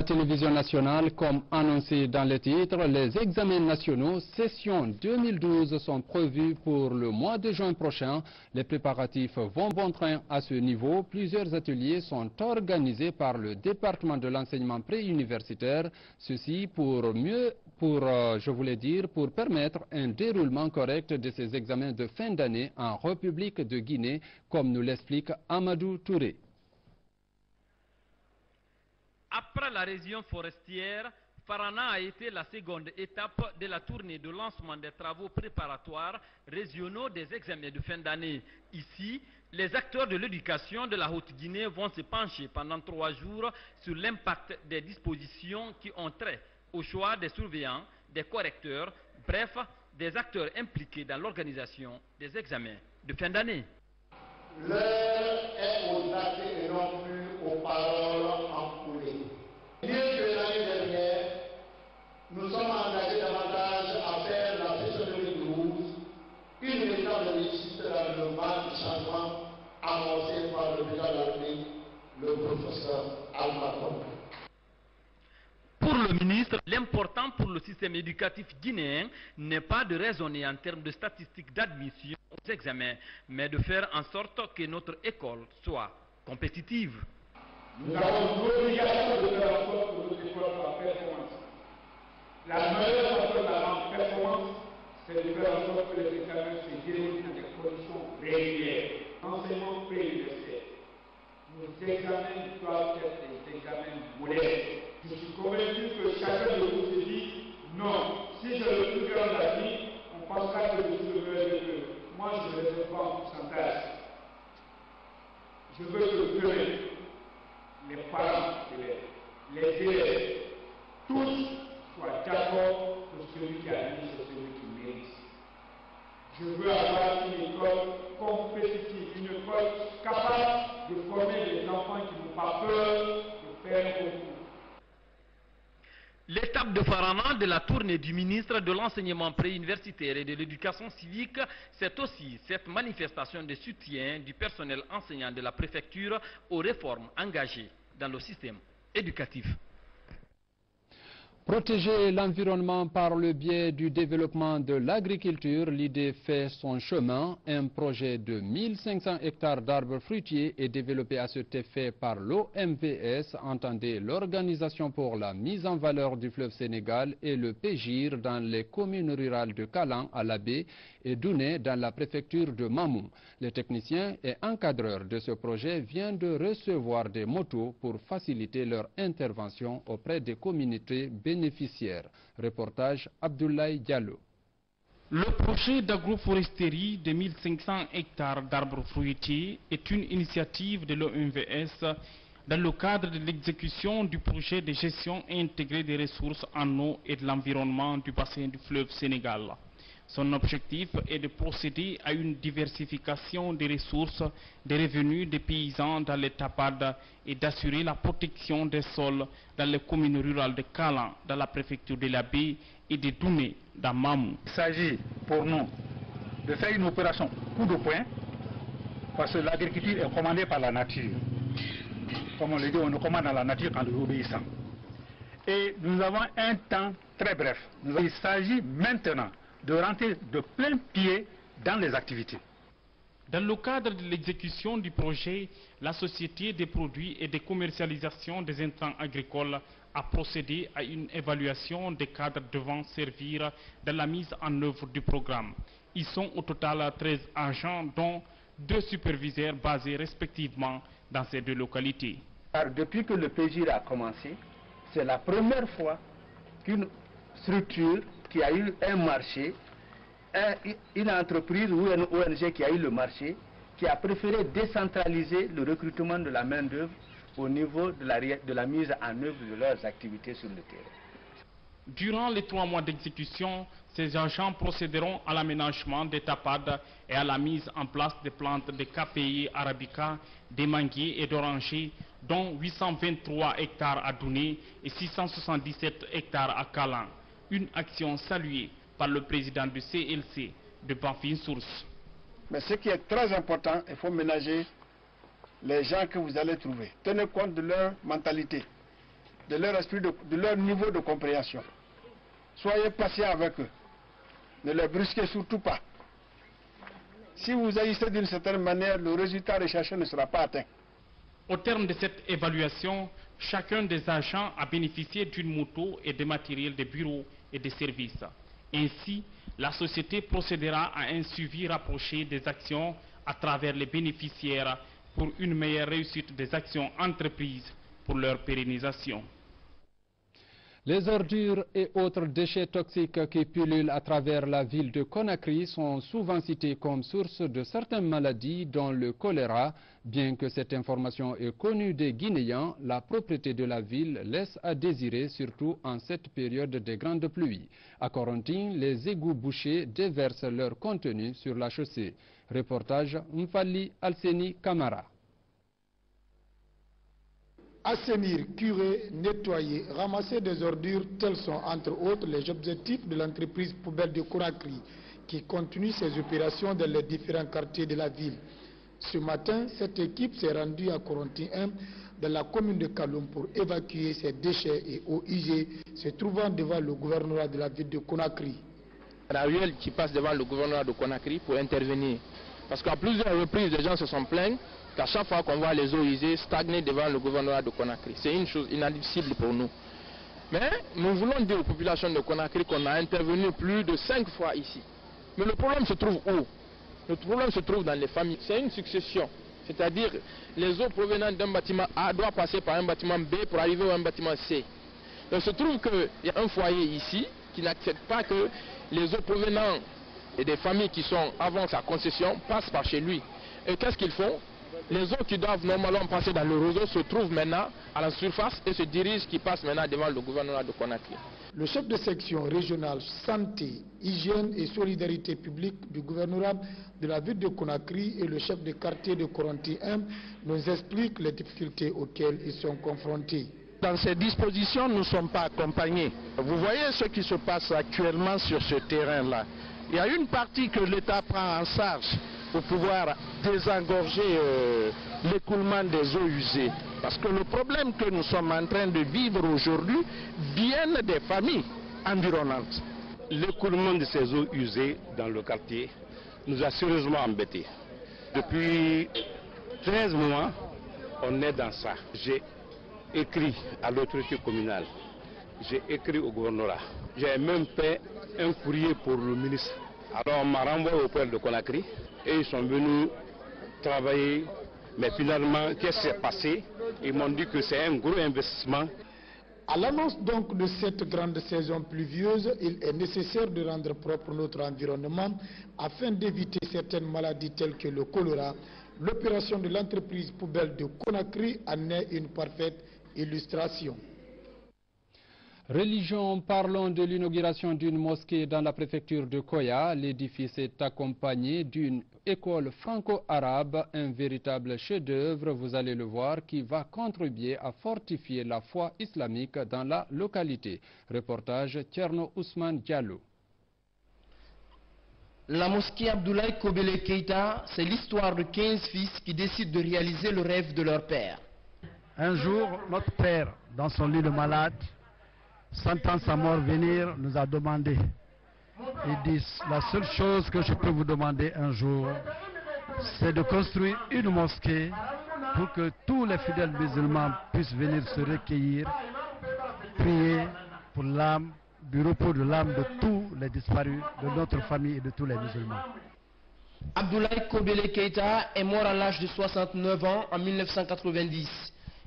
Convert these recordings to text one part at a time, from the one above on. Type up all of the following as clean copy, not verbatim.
la télévision nationale, comme annoncé dans le titre, les examens nationaux session 2012 sont prévus pour le mois de juin prochain. Les préparatifs vont bon train à ce niveau. Plusieurs ateliers sont organisés par le département de l'enseignement préuniversitaire. Ceci pour permettre un déroulement correct de ces examens de fin d'année en République de Guinée, comme nous l'explique Amadou Touré. Après la région forestière, Farana a été la seconde étape de la tournée de lancement des travaux préparatoires régionaux des examens de fin d'année. Ici, les acteurs de l'éducation de la Haute-Guinée vont se pencher pendant 3 jours sur l'impact des dispositions qui ont trait au choix des surveillants, des correcteurs, bref, des acteurs impliqués dans l'organisation des examens de fin d'année. L'heure est aux actes et non plus aux paroles enfoulées. Mieux que l'année dernière, nous sommes engagés davantage à faire la session 2012 une véritable réussite dans le mal du changement amorcé par le président de la République, le professeur Almaton. Pour le ministre, l'important pour le système éducatif guinéen n'est pas de raisonner en termes de statistiques d'admission aux examens, mais de faire en sorte que notre école soit compétitive. Nous avons l'obligation de faire en sorte que notre école soit performante. La meilleure façon d'avoir performance, c'est de faire en sorte que les examens se déroulent dans des conditions régulières. Enseignement préuniversitaire. Nos examens doivent être des examens modernes. Je suis convaincu que chacun de vous se dit, non, si je le plus grand d'Afrique, on pensera que je suis le meilleur de eux. Moi, je ne le fais pas en pourcentage. Je veux que demain, les parents d'élèves, les élèves, tous soient d'accord que celui qui a mis, c'est celui qui mérite. Je veux avoir une école compétitive, une école capable de former des enfants qui n'ont pas peur de faire un concours. L'étape de Farana de la tournée du ministre de l'enseignement préuniversitaire et de l'éducation civique, c'est aussi cette manifestation de soutien du personnel enseignant de la préfecture aux réformes engagées dans le système éducatif. Protéger l'environnement par le biais du développement de l'agriculture, l'idée fait son chemin. Un projet de 1500 hectares d'arbres fruitiers est développé à cet effet par l'OMVS, entendez l'Organisation pour la mise en valeur du fleuve Sénégal, et le PGIR dans les communes rurales de Kalan à la baie et Douné dans la préfecture de Mamou. Les techniciens et encadreurs de ce projet viennent de recevoir des motos pour faciliter leur intervention auprès des communautés bénéficiaires. Reportage Abdoulaye Diallo. Le projet d'agroforesterie de 1500 hectares d'arbres fruitiers est une initiative de l'OMVS dans le cadre de l'exécution du projet de gestion intégrée des ressources en eau et de l'environnement du bassin du fleuve Sénégal. Son objectif est de procéder à une diversification des ressources, des revenus des paysans dans les tapades et d'assurer la protection des sols dans les communes rurales de Kalan, dans la préfecture de la Baie, et de Douné, dans Mamou. Il s'agit pour nous de faire une opération coup de poing, parce que l'agriculture est commandée par la nature. Comme on le dit, on nous commande dans la nature quand nous obéissons. Et nous avons un temps très bref. Il s'agit maintenant de rentrer de plein pied dans les activités. Dans le cadre de l'exécution du projet, la Société des produits et de commercialisation des intrants agricoles a procédé à une évaluation des cadres devant servir dans la mise en œuvre du programme. Ils sont au total 13 agents, dont 2 superviseurs basés respectivement dans ces 2 localités. Alors, depuis que le PGIR a commencé, c'est la première fois qu'une structure qui a eu un marché, une entreprise ou une ONG qui a eu le marché, qui a préféré décentraliser le recrutement de la main-d'œuvre au niveau de la mise en œuvre de leurs activités sur le terrain. Durant les 3 mois d'exécution, ces agents procéderont à l'aménagement des tapades et à la mise en place des plantes de KPI arabica, des manguiers et d'orangers, dont 823 hectares à Douné et 677 hectares à Kalan. Une action saluée par le président du CLC de Bafin Source. Mais ce qui est très important, il faut ménager les gens que vous allez trouver. Tenez compte de leur mentalité, de leur esprit, de leur niveau de compréhension. Soyez patient avec eux. Ne les brusquez surtout pas. Si vous agissez d'une certaine manière, le résultat recherché ne sera pas atteint. Au terme de cette évaluation, chacun des agents a bénéficié d'une moto et de matériel de bureau et de services. Ainsi, la société procédera à un suivi rapproché des actions à travers les bénéficiaires pour une meilleure réussite des actions entreprises pour leur pérennisation. Les ordures et autres déchets toxiques qui pullulent à travers la ville de Conakry sont souvent cités comme source de certaines maladies, dont le choléra. Bien que cette information est connue des Guinéens, la propreté de la ville laisse à désirer, surtout en cette période de grandes pluies. À Corentin, les égouts bouchés déversent leur contenu sur la chaussée. Reportage Mfali Alseni Kamara. Assainir, curer, nettoyer, ramasser des ordures, tels sont entre autres les objectifs de l'entreprise poubelle de Conakry qui continue ses opérations dans les différents quartiers de la ville. Ce matin, cette équipe s'est rendue à Corentin 1 dans la commune de Kaloum pour évacuer ces déchets et eaux usées se trouvant devant le gouvernorat de la ville de Conakry. Raoul qui passe devant le gouvernorat de Conakry pour intervenir. Parce qu'à plusieurs reprises, les gens se sont plaints qu'à chaque fois qu'on voit les eaux usées stagner devant le gouvernorat de Conakry. C'est une chose inadmissible pour nous. Mais nous voulons dire aux populations de Conakry qu'on a intervenu plus de 5 fois ici. Mais le problème se trouve où? Le problème se trouve dans les familles. C'est une succession. C'est-à-dire les eaux provenant d'un bâtiment A doivent passer par un bâtiment B pour arriver à un bâtiment C. Donc il se trouve qu'il y a un foyer ici qui n'accepte pas que les eaux provenant des familles qui sont avant sa concession passent par chez lui. Et qu'est-ce qu'ils font? Les eaux qui doivent normalement passer dans le réseau se trouvent maintenant à la surface et se dirigent, qui passent maintenant devant le gouvernorat de Conakry. Le chef de section régionale santé, hygiène et solidarité publique du gouvernorat de la ville de Conakry et le chef de quartier de Corentin 1 nous expliquent les difficultés auxquelles ils sont confrontés. Dans ces dispositions, nous ne sommes pas accompagnés. Vous voyez ce qui se passe actuellement sur ce terrain-là. Il y a une partie que l'État prend en charge pour pouvoir désengorger l'écoulement des eaux usées. Parce que le problème que nous sommes en train de vivre aujourd'hui vient des familles environnantes. L'écoulement de ces eaux usées dans le quartier nous a sérieusement embêtés. Depuis 13 mois, on est dans ça. J'ai écrit à l'autorité communale, j'ai écrit au gouvernorat, j'ai même fait un courrier pour le ministre. Alors on m'a renvoyé au pôle de Conakry et ils sont venus travailler. Mais finalement, qu'est-ce qui s'est passé? Ils m'ont dit que c'est un gros investissement. À l'annonce donc de cette grande saison pluvieuse, il est nécessaire de rendre propre notre environnement afin d'éviter certaines maladies telles que le choléra. L'opération de l'entreprise poubelle de Conakry en est une parfaite illustration. Religion, parlons de l'inauguration d'une mosquée dans la préfecture de Koya. L'édifice est accompagné d'une école franco-arabe, un véritable chef-d'œuvre, vous allez le voir, qui va contribuer à fortifier la foi islamique dans la localité. Reportage Tierno Ousmane Diallo. La mosquée Abdoulaye Kobele Keïta, c'est l'histoire de 15 fils qui décident de réaliser le rêve de leur père. Un jour, notre père, dans son lit de malade, sentant sa mort venir, nous a demandé. Il dit, la seule chose que je peux vous demander un jour, c'est de construire une mosquée pour que tous les fidèles musulmans puissent venir se recueillir, prier pour l'âme, du repos de l'âme de tous les disparus, de notre famille et de tous les musulmans. Abdoulaye Kobele Keïta est mort à l'âge de 69 ans en 1990.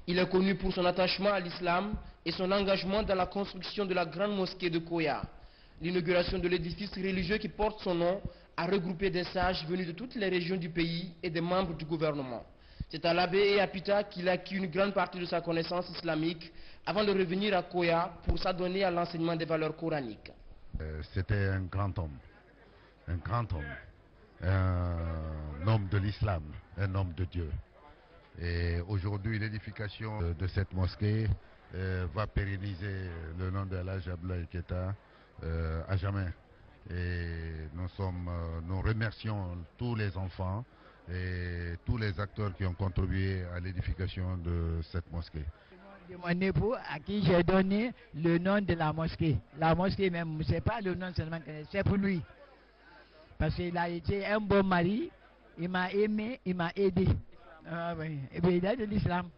Il est connu pour son attachement à l'islam et son engagement dans la construction de la grande mosquée de Koya. L'inauguration de l'édifice religieux qui porte son nom a regroupé des sages venus de toutes les régions du pays et des membres du gouvernement. C'est à Labé et à Pita qu'il a acquis une grande partie de sa connaissance islamique avant de revenir à Koya pour s'adonner à l'enseignement des valeurs coraniques. C'était un grand homme, un homme de l'islam, un homme de Dieu. Et aujourd'hui, l'édification de cette mosquée va pérenniser le nom de Alhaji Abdoulaye Keïta à jamais. Et nous remercions tous les enfants et tous les acteurs qui ont contribué à l'édification de cette mosquée. De mon époux à qui j'ai donné le nom de la mosquée. La mosquée même, c'est pas le nom seulement, c'est pour lui. Parce qu'il a été un bon mari, il m'a aimé, il m'a aidé. Oui. Et bien il a de l'islam.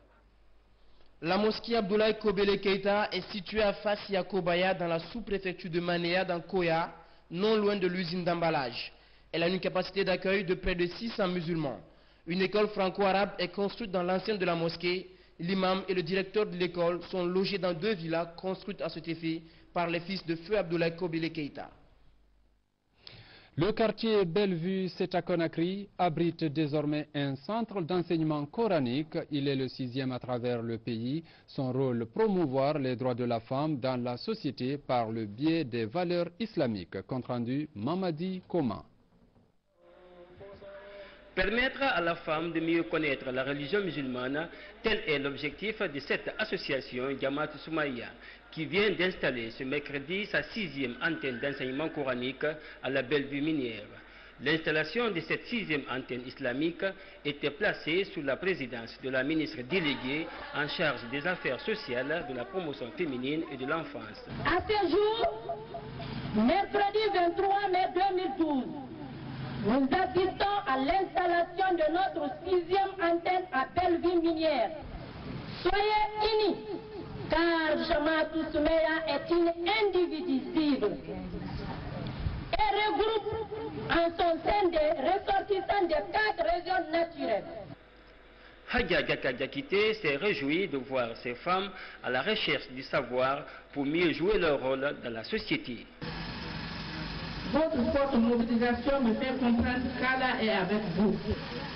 La mosquée Abdoulaye Kobele Keita est située à Fassi à Kobaya dans la sous-préfecture de Manéa dans Koya, non loin de l'usine d'emballage. Elle a une capacité d'accueil de près de 600 musulmans. Une école franco-arabe est construite dans l'enceinte de la mosquée. L'imam et le directeur de l'école sont logés dans 2 villas construites à cet effet par les fils de feu Abdoulaye Kobele Keita. Le quartier Bellevue, c'est à Conakry, abrite désormais un centre d'enseignement coranique. Il est le 6e à travers le pays. Son rôle, promouvoir les droits de la femme dans la société par le biais des valeurs islamiques. Compte rendu Mamadi Koma. Permettre à la femme de mieux connaître la religion musulmane, tel est l'objectif de cette association Jamaat Soumaïa, qui vient d'installer ce mercredi sa 6e antenne d'enseignement coranique à la Bellevue minière. L'installation de cette 6e antenne islamique était placée sous la présidence de la ministre déléguée en charge des affaires sociales, de la promotion féminine et de l'enfance. À ce jour, mercredi 23 mai 2012, nous assistons à l'installation de notre 6e antenne à Bellevue minière. Soyez unis, car Jamaat Soumaïa est une indivisible et regroupe en son sein des ressortissants de 4 régions naturelles. Hadja Jakite s'est réjoui de voir ces femmes à la recherche du savoir pour mieux jouer leur rôle dans la société. Votre forte mobilisation me fait comprendre qu'Allah est avec vous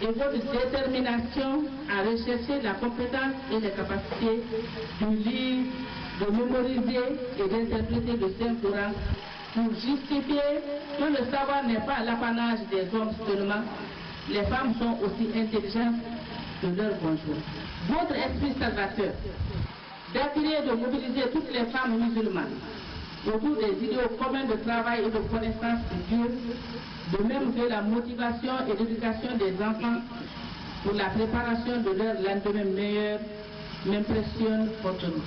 et votre détermination à rechercher la compétence et les capacités de lire, de mémoriser et d'interpréter le Saint-Coran pour justifier que le savoir n'est pas l'apanage des hommes seulement. Les femmes sont aussi intelligentes que leurs conjoints. Votre esprit salvateur d'attirer et de mobiliser toutes les femmes musulmanes autour des idéaux communs de travail et de connaissance de Dieu, de même que la motivation et l'éducation des enfants pour la préparation de leur lendemain meilleur, m'impressionne fortement.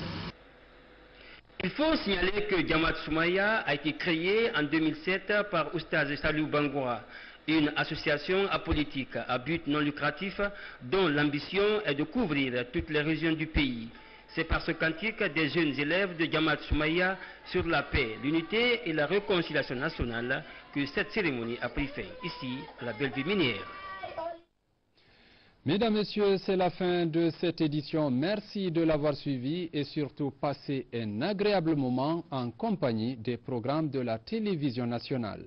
Il faut signaler que Jamaat Soumaïa a été créé en 2007 par Oustaz Salou Bangoura, une association apolitique à but non lucratif dont l'ambition est de couvrir toutes les régions du pays. C'est par ce cantique des jeunes élèves de Jamaat Soumaïa sur la paix, l'unité et la réconciliation nationale que cette cérémonie a pris fin ici à la Bellevue minière. Mesdames, Messieurs, c'est la fin de cette édition. Merci de l'avoir suivi et surtout passez un agréable moment en compagnie des programmes de la télévision nationale.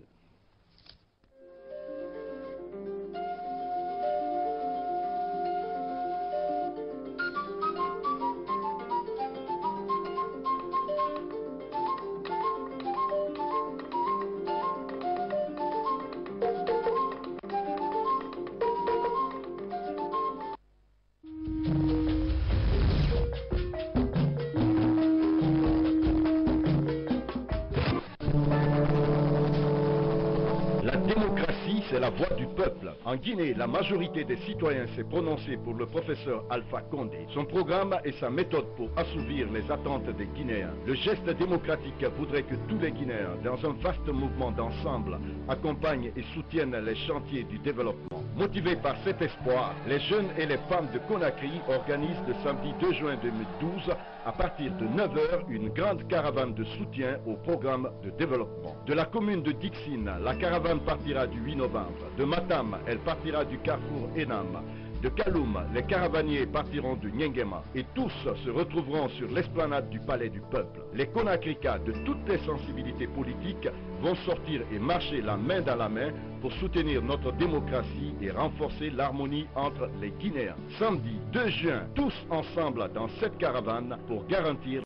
C'est la voix du peuple. En Guinée, la majorité des citoyens s'est prononcée pour le professeur Alpha Condé. Son programme et sa méthode pour assouvir les attentes des Guinéens. Le geste démocratique voudrait que tous les Guinéens, dans un vaste mouvement d'ensemble, accompagnent et soutiennent les chantiers du développement. Motivés par cet espoir, les jeunes et les femmes de Conakry organisent le samedi 2 juin 2012 à partir de 9h une grande caravane de soutien au programme de développement. De la commune de Dixine, la caravane partira du 8 novembre. De Matam, elle partira du carrefour Enam. De Kaloum, les caravaniers partiront de Nyengema et tous se retrouveront sur l'esplanade du Palais du Peuple. Les Conakrika de toutes les sensibilités politiques vont sortir et marcher la main dans la main pour soutenir notre démocratie et renforcer l'harmonie entre les Guinéens. Samedi 2 juin, tous ensemble dans cette caravane pour garantir